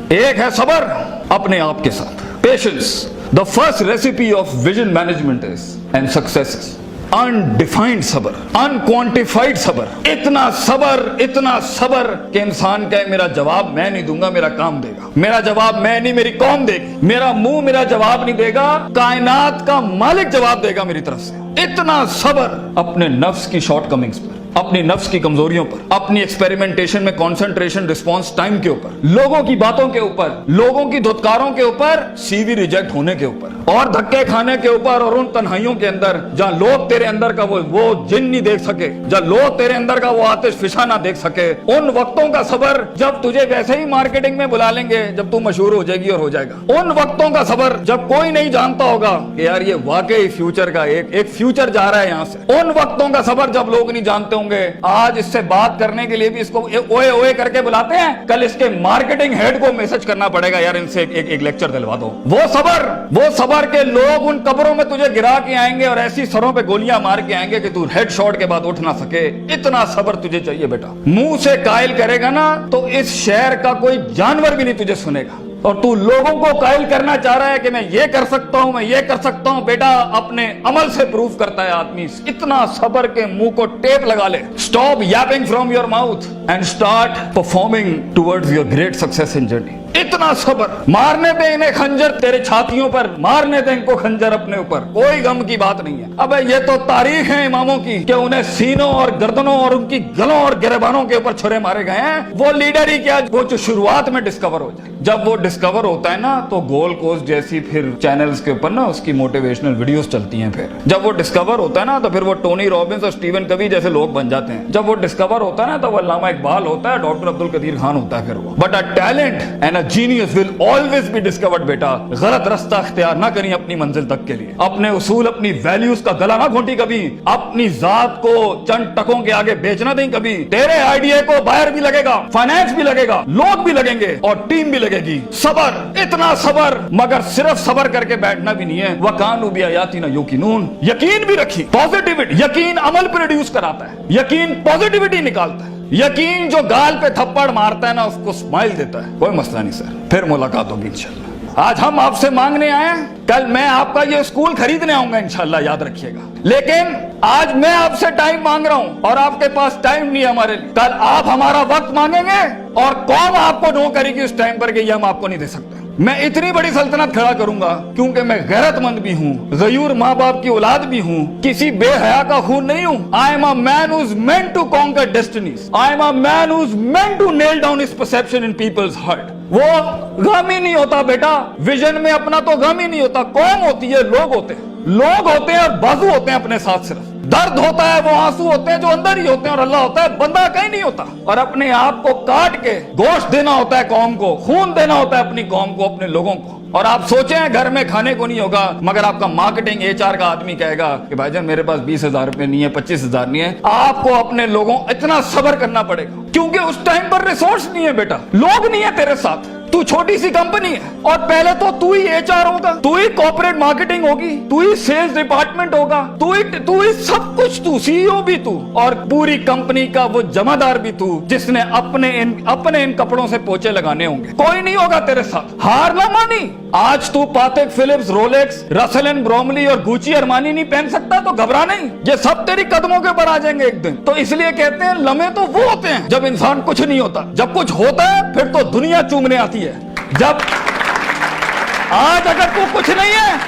एक है सबर अपने आप के साथ, patience. The first recipe of vision management is and success is undefined सबर, अनक्वांटिफाइड सबर। इतना सबर कि इंसान कहे मेरा जवाब मैं नहीं दूंगा, मेरा काम देगा। मेरा जवाब मैं नहीं, मेरी कौम देगी। मेरा मुंह मेरा जवाब नहीं देगा, कायनात का मालिक जवाब देगा मेरी तरफ से। इतना सबर अपने नफ्स की शॉर्टकमिंग्स पर, अपनी नफ्स की कमजोरियों पर, अपनी एक्सपेरिमेंटेशन में कंसंट्रेशन रिस्पांस टाइम के ऊपर, लोगों की बातों के ऊपर, लोगों की धुतकारों के ऊपर, सीवी रिजेक्ट होने के ऊपर और धक्के खाने के ऊपर, और उन तन्हाइयों के अंदर जहां लोग तेरे अंदर का वो जिन नहीं देख सके, जहां लोग तेरे अंदर का वो आतिश फिशा ना देख सके, उन वक्तों का सबर जब तुझे वैसे ही मार्केटिंग में बुला लेंगे, जब तू मशहूर हो जाएगी और हो जाएगा। उन वक्तों का सबर जब कोई नहीं जानता होगा कि यार ये वाकई फ्यूचर का एक फ्यूचर जा रहा है यहां से। उन वक्तों का सबर जब लोग नहीं जानते होंगे, आज इससे बात करने के लिए भी इसको ओए ओए करके बुलाते हैं, कल इसके मार्केटिंग हेड को मैसेज करना पड़ेगा यार इनसे एक लेक्चर दिलवा दो। वो सबर के लोग उन कब्रों में तुझे गिरा के आएंगे और ऐसी सरों पे गोलियां मार के आएंगे कि तू हेड शॉट के बाद उठ ना सके। इतना सबर तुझे चाहिए बेटा। मुंह से कायल करेगा ना तो इस शहर का कोई जानवर भी नहीं तुझे सुनेगा, और तू लोगों को कायल करना चाह रहा है कि मैं ये कर सकता हूं, मैं ये कर सकता हूं। बेटा अपने अमल से प्रूफ करता है आदमी। इतना सबर के मुंह को टेप लगा ले। Stop Yaping from your mouth and start performing towards your great success in journey. इतना सबर। मारने दे इन्हें खंजर तेरे छातियों पर, मारने दे इनको खंजर अपने ऊपर, कोई गम की बात नहीं है। अबे ये तो तारीख है इमामों की कि उन्हें सीनों और गर्दनों और उनकी गलों और गिरबानों के ऊपर छुरे मारे गए हैं। वो लीडर ही क्या, वो जो शुरुआत में डिस्कवर हो जाए। जब वो डिस्कवर होता है ना तो गोल्ड कोस्ट जैसी फिर चैनल्स के ऊपर ना उसकी मोटिवेशनल वीडियोस चलती हैं। फिर जब वो डिस्कवर होता है ना तो फिर वो टोनी रॉबिन्स और स्टीवन कवी जैसे लोग बन जाते हैं। जब वो डिस्कवर होता है ना तो वो अल्लामा इकबाल होता है, डॉक्टर अब्दुल कदीर खान होता है फिर वो। But a talent and genius will always be discovered. बेटा गलत रास्ता इख्तियार ना करिए अपनी मंजिल तक के लिए। अपने उसूल, अपनी वैल्यूज का गला ना घोंटी कभी। अपनी जात को चंद टकों के आगे बेचना नहीं कभी। तेरे आइडिया को बाहर भी लगेगा, फाइनेंस भी लगेगा, लोग भी लगेंगे और टीम भी लगेगी। सबर, इतना सबर। मगर सिर्फ सबर करके बैठना भी नहीं है। वकानु बिआयातिना युकिनून, यकीन भी रखी। पॉजिटिविटी, यकीन अमल प्रोड्यूस कराता है, यकीन पॉजिटिविटी निकालता है। यकीन जो गाल पे थप्पड़ मारता है ना उसको स्माइल देता है। कोई मसला नहीं सर, फिर मुलाकात होगी इंशाल्लाह। आज हम आपसे मांगने आए हैं, कल मैं आपका ये स्कूल खरीदने आऊंगा इंशाल्लाह, याद रखिएगा। लेकिन आज मैं आपसे टाइम मांग रहा हूं और आपके पास टाइम नहीं है हमारे लिए। कल आप हमारा वक्त मांगेंगे और कौन आपको नो करेगी उस टाइम पर कि ये हम आपको नहीं दे सकते। मैं इतनी बड़ी सल्तनत खड़ा करूंगा क्योंकि मैं गैरतमंद भी हूँ, गयूर माँ बाप की औलाद भी हूँ, किसी बेहया का खून नहीं हूँ। I am a man who is meant to conquer destinies. I am a man who is meant to nail down his perception in people's heart. वो गम ही नहीं होता बेटा, विजन में अपना तो गम ही नहीं होता। कौम होती है, लोग होते हैं, लोग होते हैं और बाजू होते हैं अपने साथ। सिर्फ दर्द होता है, वो आंसू होते हैं जो अंदर ही होते हैं, और अल्लाह होता है, बंदा कहीं नहीं होता। और अपने आप को काट के गोश्त देना होता है कौम को, खून देना होता है अपनी कौम को, अपने लोगों को। और आप सोचें घर में खाने को नहीं होगा, मगर आपका मार्केटिंग HR का आदमी कहेगा कि भाईजान मेरे पास 20,000 रुपए नहीं है, 25,000 नहीं है। आपको अपने लोगों इतना सब्र करना पड़ेगा क्योंकि उस टाइम पर रिसोर्स नहीं है बेटा, लोग नहीं है तेरे साथ। तू छोटी सी कंपनी है और पहले तो तू ही HR होगा, तू ही कॉर्पोरेट मार्केटिंग होगी, तू ही सेल्स डिपार्टमेंट होगा, तू ही सब कुछ, तू CEO भी तू, और पूरी कंपनी का वो जमादार भी तू, जिसने अपने इन कपड़ों से पोछे लगाने होंगे। कोई नहीं होगा तेरे साथ। हार ना मानी। आज तू पातेक Philips, Rolex, Russell and Bromley और गुची अरमानी नहीं पहन सकता तो घबरा नहीं, ये सब तेरी कदमों के ऊपर आ जाएंगे एक दिन। तो इसलिए कहते हैं लम्हे तो वो होते हैं जब इंसान कुछ नहीं होता, जब कुछ होता है फिर तो दुनिया चूमने आती है। जब आज अगर तू कुछ नहीं है,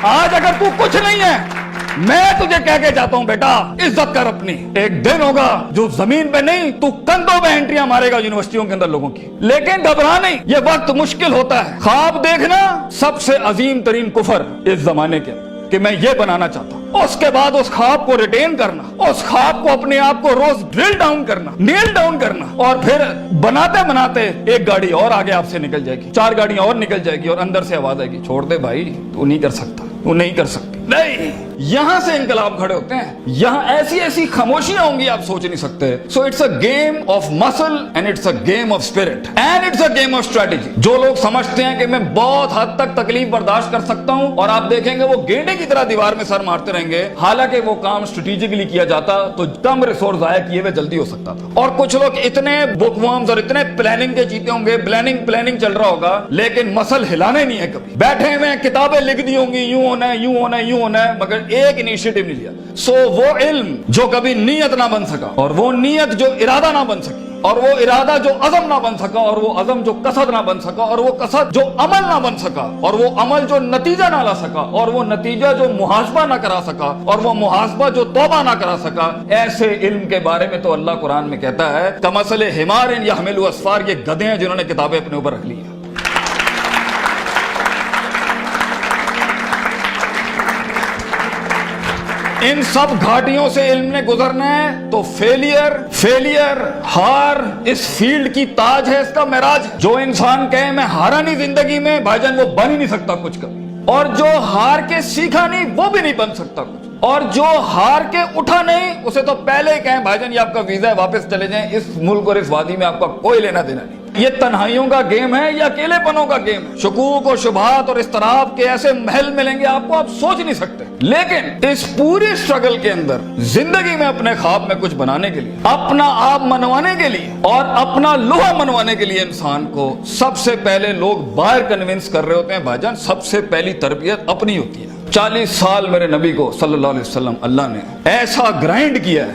आज अगर तू कुछ नहीं है, मैं तुझे कह के जाता हूं बेटा इज्जत कर अपनी। एक दिन होगा जो जमीन पे नहीं तू कंधों पे एंट्रियां मारेगा यूनिवर्सिटियों के अंदर लोगों की। लेकिन घबरा नहीं, ये वक्त मुश्किल होता है। ख्वाब देखना सबसे अजीम तरीन कुफर इस जमाने के कि मैं ये बनाना चाहता हूं। उसके बाद उस ख्वाब को रिटेन करना, उस ख्वाब को अपने आप को रोज ड्रिल डाउन करना, नील डाउन करना, और फिर बनाते बनाते एक गाड़ी और आगे आपसे निकल जाएगी, 4 गाड़ियां और निकल जाएगी और अंदर से आवाज आएगी छोड़ दे भाई, तू नहीं कर सकता, तू नहीं कर सकती। नहीं, یہاں سے انقلاب کھڑے ہوتے ہیں, یہاں ایسی ایسی خاموشیاں ہوں گی آپ سوچ نہیں سکتے. So it's a game of muscle and it's a game of spirit and it's a game of strategy. جو لوگ سمجھتے ہیں کہ میں بہت حد تک تکلیف برداشت کر سکتا ہوں, اور آپ دیکھیں گے وہ گینڈے کی طرح دیوار میں سر مارتے رہیں گے, حالانکہ وہ کام اسٹریٹجیکلی کیا جاتا تو کم ریسورس ضائع کیے ہوئے جلدی ہو سکتا تھا. اور کچھ لوگ اتنے بک ورمز اور اتنے پلاننگ کے چیتے ہوں گے, پلاننگ چل رہا ہوگا, لیکن مسل ہلانے نہیں ہے, کبھی بیٹھے ہوئے کتابیں لکھ دی ہوں گی یوں ہونا ہے یوں ہونا ہے یوں ہونا ہے, مگر ایک انیشیٹو نہیں لیا. سو وہ علم جو کبھی نیت نہ بن سکا, اور وہ نیت جو ارادہ نہ بن سکی, اور وہ ارادہ جو عزم نہ بن سکا, اور وہ عزم جو قصد نہ بن سکا, اور وہ قصد جو عمل نہ بن سکا, اور وہ عمل جو نتیجہ نہ لا سکا, اور وہ نتیجہ جو محاسبہ نہ کرا سکا, اور وہ محاسبہ جو توبہ نہ کرا سکا, ایسے علم کے بارے میں تو اللہ قرآن میں کہتا ہے کمثل حمار یحمل اسفار, یہ گدھے ہیں جنہوں نے کتابیں اپنے اوپر رکھ لی ہیں. ان سب گھاٹیوں سے علم نے گزرنا ہے تو فیلئر ہار اس فیلڈ کی تاج ہے, اس کا معراج ہے. جو انسان کہے میں ہارا نہیں زندگی میں, بھائی جان وہ بن ہی نہیں سکتا کچھ کبھی, اور جو ہار کے سیکھا نہیں وہ بھی نہیں بن سکتا کچھ, اور جو ہار کے اٹھا نہیں اسے تو پہلے ہی کہیں بھائی جان یہ آپ کا ویزا ہے, واپس چلے جائیں, اس ملک اور اس وادی میں آپ کا کوئی لینا دینا نہیں. یہ تنہائیوں کا گیم ہے یا اکیلے پنوں کا گیم ہے. شکوک و شبہات اور اضطراب کے ایسے محل ملیں گے آپ کو, آپ سوچ نہیں سکتے. لیکن اس پوری اسٹرگل کے اندر زندگی میں اپنے خواب میں کچھ بنانے کے لیے, اپنا آپ منوانے کے لیے, اور اپنا لوہا منوانے کے لیے انسان کو سب سے پہلے لوگ باہر کنونس کر رہے ہوتے ہیں. بھائی جان سب سے پہلی تربیت اپنی ہوتی ہے. 40 سال میرے نبی کو صلی اللہ علیہ وسلم اللہ نے ایسا گرائنڈ کیا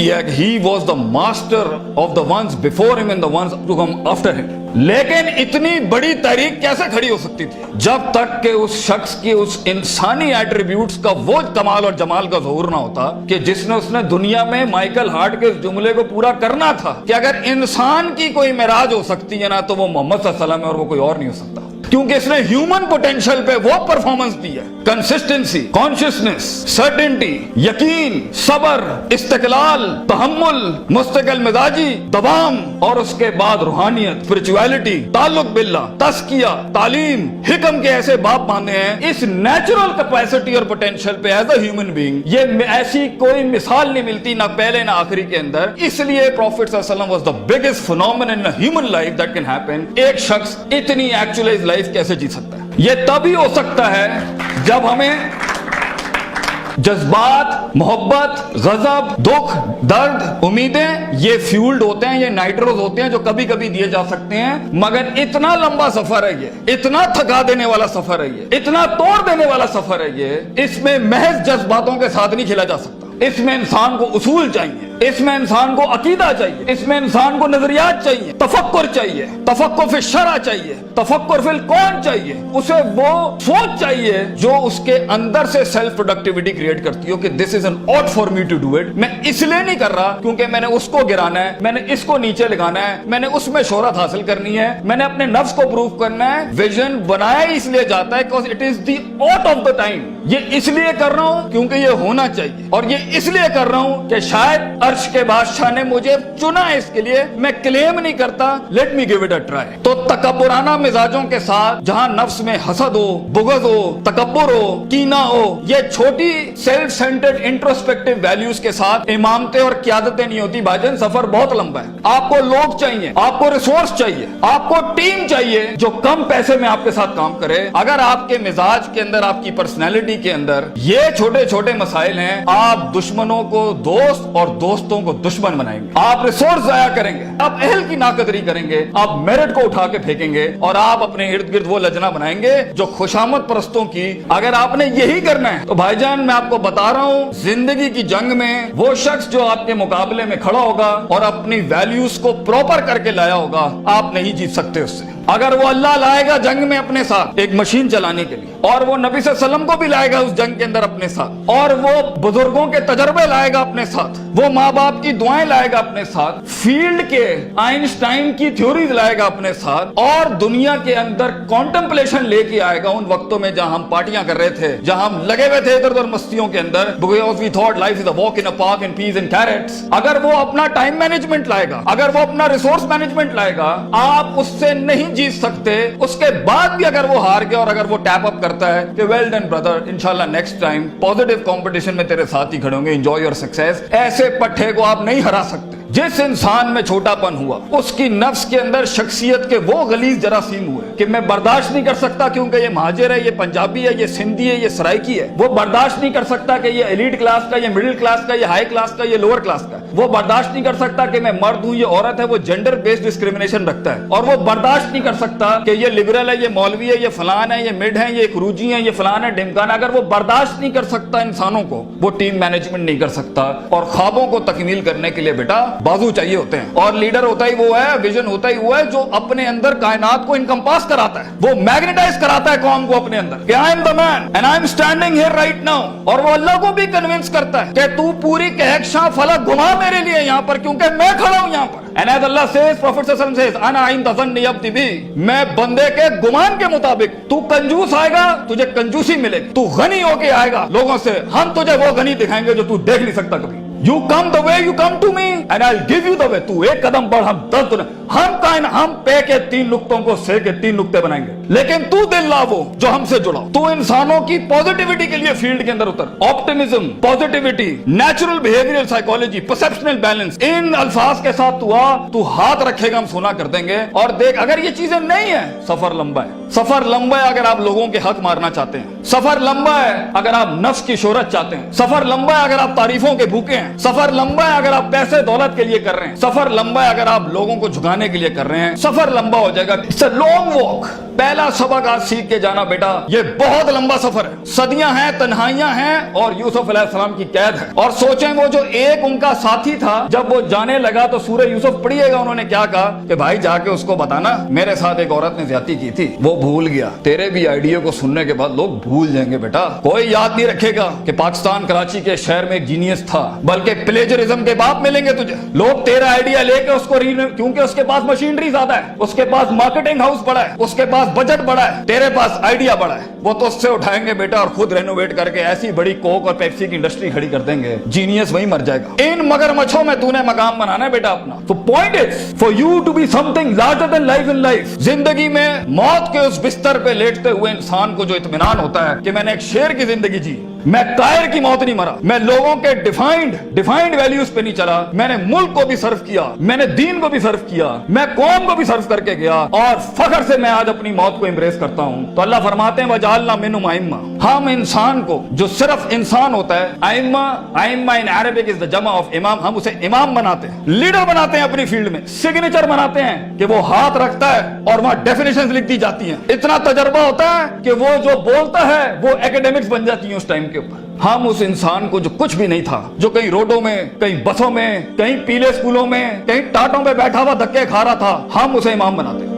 ہے کہ he was the master of the ones before him and the ones to come after him. لیکن اتنی بڑی تحریک کیسے کھڑی ہو سکتی تھی جب تک کہ اس شخص کی اس انسانی ایٹریبیوٹس کا وہ کمال اور جمال کا ظہور نہ ہوتا کہ جس نے دنیا میں مائیکل ہارٹ کے اس جملے کو پورا کرنا تھا کہ اگر انسان کی کوئی معراج ہو سکتی ہے نا تو وہ محمد صلی اللہ علیہ وسلم ہے, اور وہ کوئی اور نہیں ہو سکتا, کیونکہ اس نے ہیومن پوٹینشل پہ وہ پرفارمنس دی ہے. کنسسٹنسی, کانشیسنس, سرٹنٹی, یقین, صبر, استقلال, تحمل, مستقل مزاجی, دوام, اور اس کے بعد روحانیت, اسپرچویلٹی, تعلق باللہ, تزکیہ, تعلیم, حکم کے ایسے باب باندھے ہیں. اس نیچرل کیپیسٹی اور پوٹینشل پہ ایز اے ہیومن بینگ یہ ایسی کوئی مثال نہیں ملتی, نہ پہلے نہ آخری کے اندر. اس لیے پروفٹ صلی اللہ علیہ وسلم was the biggest phenomenon in human life that can happen. ایک شخص اتنی ایکچوئلائز لائف کیسے جی سکتا ہے؟ یہ تبھی ہو سکتا ہے جب ہمیں جذبات, محبت, غضب, دکھ, درد, امیدیں یہ فیولڈ ہوتے ہیں, یہ نائٹروز ہوتے ہیں جو کبھی کبھی دیے جا سکتے ہیں, مگر اتنا لمبا سفر ہے یہ, اتنا تھکا دینے والا سفر ہے یہ, اتنا توڑ دینے والا سفر ہے یہ. اس میں محض جذباتوں کے ساتھ نہیں کھیلا جا سکتا. اس میں انسان کو اصول چاہیے, اس میں انسان کو عقیدہ چاہیے, اس میں انسان کو نظریات چاہیے, تفکر چاہیے, تفکر فی الشرع چاہیے, تفکر فی الکون چاہیے. اسے وہ سوچ چاہیے جو اس کے اندر سے سیلف پروڈکٹیوٹی کریٹ کرتی ہو کہ this is an out for me to do it. میں اس لیے نہیں کر رہا کیونکہ میں نے اس کو گرانا ہے, میں نے اس کو نیچے لگانا ہے, میں نے اس میں شہرت حاصل کرنی ہے, میں نے اپنے نفس کو پروف کرنا ہے. ویژن بنایا اس لیے جاتا ہے because it is the ought of the time. یہ اس لیے کر رہا ہوں کیونکہ یہ ہونا چاہیے, اور یہ اس لیے کر رہا ہوں کہ شاید عرش کے بادشاہ نے مجھے چنا ہے اس کے لیے. میں کلیم نہیں کرتا, let me give it a try. تو تکبرانہ مزاجوں کے ساتھ جہاں نفس میں حسد ہو, بغض ہو, تکبر ہو, کینہ ہو, یہ چھوٹی سیلف سینٹرڈ انٹروسپیکٹیو ویلیوز کے ساتھ امامتیں اور قیادتیں نہیں ہوتی. بھاجن سفر بہت لمبا ہے. آپ کو لوگ چاہیے, آپ کو ریسورس چاہیے, آپ کو ٹیم چاہیے جو کم پیسے میں آپ کے ساتھ کام کرے. اگر آپ کے مزاج کے اندر, آپ کی پرسنالٹی کے اندر یہ چھوٹے چھوٹے مسائل ہیں, آپ دشمنوں کو دوست اور دوستوں کو دشمن بنائیں گے, آپ ریسورس ضائع کریں گے, آپ اہل کی ناقدری کریں گے, آپ میرٹ کو اٹھا کے پھینکیں گے, اور آپ اپنے ارد گرد وہ لجنا بنائیں گے جو خوشامد پرستوں کی. اگر آپ نے یہی کرنا ہے تو بھائی جان میں آپ کو بتا رہا ہوں, زندگی کی جنگ میں وہ شخص جو آپ کے مقابلے میں کھڑا ہوگا اور اپنی ویلیوز کو پراپر کر کے لایا ہوگا, آپ نہیں جیت سکتے اس سے. اگر وہ اللہ لائے گا جنگ میں اپنے ساتھ ایک مشین چلانے کے لیے, اور وہ نبی صلی اللہ علیہ وسلم کو بھی لائے گا اس جنگ کے اندر اپنے ساتھ, اور وہ بزرگوں کے تجربے لائے گا اپنے ساتھ, وہ ماں باپ کی دعائیں لائے گا اپنے ساتھ, فیلڈ کے آئنسٹائن کی تھیوریز لائے گا اپنے ساتھ, اور دنیا کے اندر کانٹمپلیشن لے کے آئے گا ان وقتوں میں جہاں ہم پارٹیاں کر رہے تھے, جہاں ہم لگے ہوئے تھے ادھر ادھر مستیوں کے اندر, because we thought life is a walk in a park and peas and carrots. اگر وہ اپنا ٹائم مینجمنٹ لائے گا, اگر وہ اپنا ریسورس مینجمنٹ لائے گا, آپ اس سے نہیں नहीं जीत सकते, उसके बाद भी अगर वो हार गया और अगर वो टैप अप करता है कि वेल डन ब्रदर, इंशाल्लाह नेक्स्ट टाइम पॉजिटिव कंपटीशन में तेरे साथ ही खड़े होंगे, एंजॉय योर सक्सेस, ऐसे पट्टे को आप नहीं हरा सकते। जिस इंसान में छोटापन हुआ, उसकी नफ्स के अंदर शख्सियत के वो गलीज जरासीम हुए कि मैं बर्दाश्त नहीं कर सकता क्योंकि ये महाजिर है, ये पंजाबी है, ये सिंधी है, ये सराइकी है। वो बर्दाश्त नहीं कर सकता कि ये एलीट क्लास का, ये मिडिल क्लास का, ये हाई क्लास का, ये लोअर क्लास का। वो बर्दाश्त नहीं कर सकता कि मैं मर्द हूं, ये औरत है। वो जेंडर बेस्ड डिस्क्रिमिनेशन रखता है। और वो बर्दाश्त नहीं कर सकता कि ये लिबरल है, ये मौलवी है, ये फलान है, ये मिड है, ये खरूजी है, ये फलान है, ढिमकान। अगर वो बर्दाश्त नहीं कर सकता इंसानों को, वो टीम मैनेजमेंट नहीं कर सकता। और ख्वाबों को तकमील करने के लिए बेटा बाजू चाहिए होते हैं, और लीडर होता ही वो है, विजन होता ही वो है जो अपने अंदर कायनात को इनकम्पास कराता है, वो मैग्नेटाइज कराता है कौम को अपने अंदर कि I am the man and I am standing here right now. और वो अल्लाह को भी कन्विंस करता है कि तू पूरी कहकशां फलक घुमा मेरे लिए यहाँ पर, क्योंकि मैं खड़ा हूं यहाँ पर। And as Allah says, Prophet ﷺ says, "Ana ain tazanni abdi bi." मैं बंदे के गुमान के मुताबिक, तू कंजूस आएगा तुझे कंजूसी मिलेगी, तू गनी होके आएगा लोगों से, हम तुझे वो गनी दिखाएंगे जो तू देख नहीं सकता कभी। You come the way you come to me and I'll give you the way. तू एक कदम बढ़, हम 10 दुना। हम पे के 3 नुक्तों को से के 3 नुक्ते बनाएंगे, लेकिन तू दिल ला वो जो हमसे जुड़ा। तू इंसानों की पॉजिटिविटी के लिए फील्ड के अंदर उतर। Optimism, positivity, natural behavioural psychology, perceptional balance, इन अल्फाज के साथ तू आ, तू हाथ रखेगा हम सोना कर देंगे। और देख, अगर ये चीजें नहीं है, सफर लंबा है। सफर लंबा है अगर आप लोगों के हक मारना चाहते हैं। सफर लंबा है अगर आप नफ्स की शोहरत चाहते हैं। सफर लंबा है अगर आप तारीफों के भूखे हैं। सफर लंबा है अगर आप पैसे दौलत के लिए कर रहे हैं। सफर लंबा है अगर आप लोगों को झुकाने के लिए कर रहे हैं। सफर लंबा हो जाएगा। It's a long walk. पहला सबक आज सीख के जाना बेटा, ये बहुत लंबा सफर है। सदियां हैं, तन्हाइयां हैं और यूसुफ अलैहिस्सलाम की कैद है। और सोचें, वो जो एक उनका साथी था, जब वो जाने लगा तो सूरह यूसुफ पढ़िएगा, उन्होंने क्या कहा कि भाई जाके उसको बताना मेरे साथ एक औरत ने ज्यादती की थी। वो भूल गया। तेरे भी आइडिया को सुनने के बाद लोग भूल जाएंगे बेटा। कोई याद नहीं रखेगा कि पाकिस्तान कराची के शहर में एक जीनियस था, बल्कि प्लेजरिज्म के बाप मिलेंगे तुझे। लोग तेरा आइडिया लेके उसको क्योंकि उसके पास मशीनरी ज्यादा है, उसके पास मार्केटिंग हाउस बड़ा है, उसके पास बजट बड़ा है, तेरे पास आइडिया बड़ा है, वो तो उससे उठाएंगे बेटा और खुद रेनोवेट करके ऐसी बड़ी कोक और पेप्सी की इंडस्ट्री खड़ी कर देंगे। जीनियस वहीं मर जाएगा। इन मगरमच्छों में तूने मकाम बनाना है बेटा अपना। तो point is for you to be something larger than life in life. जिंदगी में मौत के उस बिस्तर पे लेटते हुए इंसान को जो इत्मीनान होता है कि मैंने एक शेर की जिंदगी जी, मैं कायर की मौत नहीं मरा, मैं लोगों के डिफाइंड वैल्यूज पे नहीं चला, मैंने मुल्क को भी सर्व किया, मैंने दीन को भी सर्व किया, मैं कौम को भी सर्व करके गया, और फख्र से मैं आज अपनी मौत को एम्ब्रेस करता हूं। तो अल्लाह फरमाते हैं वजालना मिनहुम अइम्मा। हम इंसान को, जो सिर्फ इंसान होता है, अइम्मा इन अरबिक इज द जमा ऑफ इमाम, हम उसे इमाम बनाते हैं, लीडर बनाते हैं अपनी फील्ड में, सिग्नेचर बनाते हैं कि वो हाथ रखता है और वहां डेफिनेशंस लिख दी जाती हैं। इतना तजर्बा होता है कि वो जो बोलता है वो एकेडमिक्स बन जाती है उस टाइम के ऊपर। हम उस इंसान को जो कुछ भी नहीं था, जो कहीं रोडों में, कहीं बसों में, कहीं पीले स्कूलों में, कहीं टाटों पे बैठा हुआ धक्के खा रहा था, हम उसे इमाम बनाते हैं।